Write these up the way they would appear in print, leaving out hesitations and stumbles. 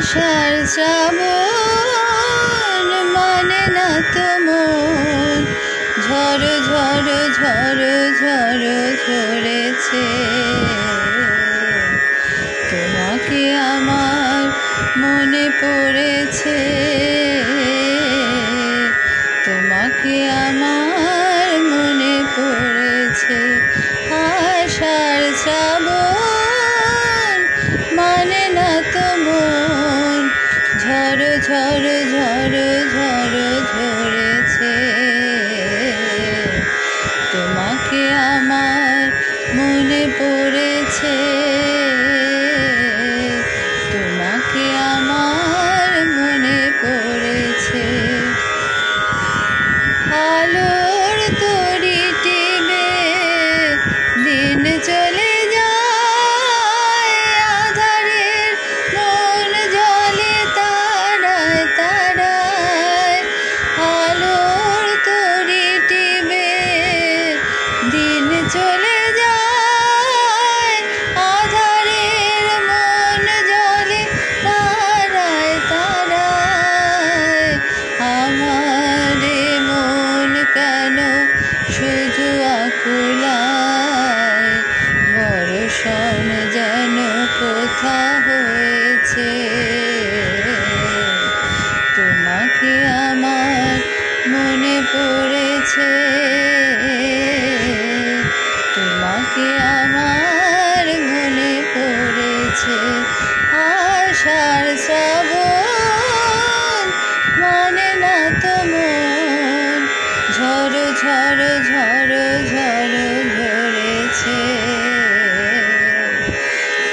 আষাঢ় শ্রাবণ মানে না তো মন, ঝড় ঝড় ঝড় ঝড় ঝরেছে। তোমাকে আমার মনে পড়েছে, তোমাকে আমার মনে পড়েছে। আষাঢ় শ্রাবণ মানে না তো মন, ঝড় ঝড় ঝড় ঝড় ঝরেছে। তোমাকে আমার মনে পড়েছে, তোমাকে আমার মনে পড়েছে। আলোর তরি টিপে দিন চলে যায়, আঁধারের মন জলে তারায় তারায়। আলোর তরি টিপে দিন চলে যায়, আঁধারের মন জলে তারায় তারায়। আমার মন কেন শুধু আকুলায়, বর্ষণ যেন কোথা হয়েছে। তোমাকে আমার মনে পড়েছে, তোমাকে আমার মনে পড়েছে। আষাঢ় শ্রাবণ মানে না তো মন, ঝড় ঝড় ঝড় ঝড় ঝরেছে।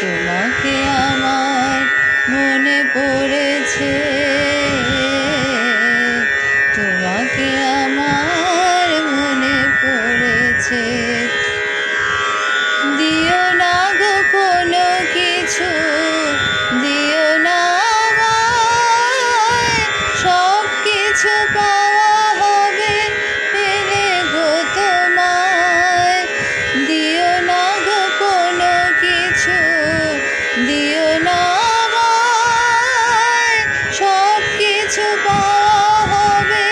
তোমাকে আমার মনে পড়েছে, তোমাকে আমার মনে পড়েছে। দিও না গো কোনো কিছু, দিও না আমায়, সব কিছু পাওয়া হবে পেলে গো তোমায়। দিও না গো কোনো কিছু, দিও না আমায়, সব কিছু পাওয়া হবে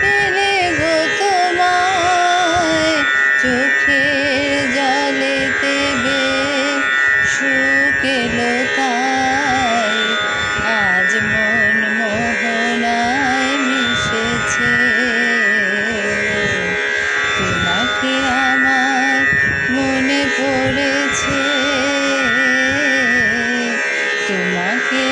পেলে গো তোমায়। চোখের জলেতে সুখ এলো তাই, আজ মন মোহনায় মিশেছে। তোমাকে আমার মনে পড়েছে, তোমাকে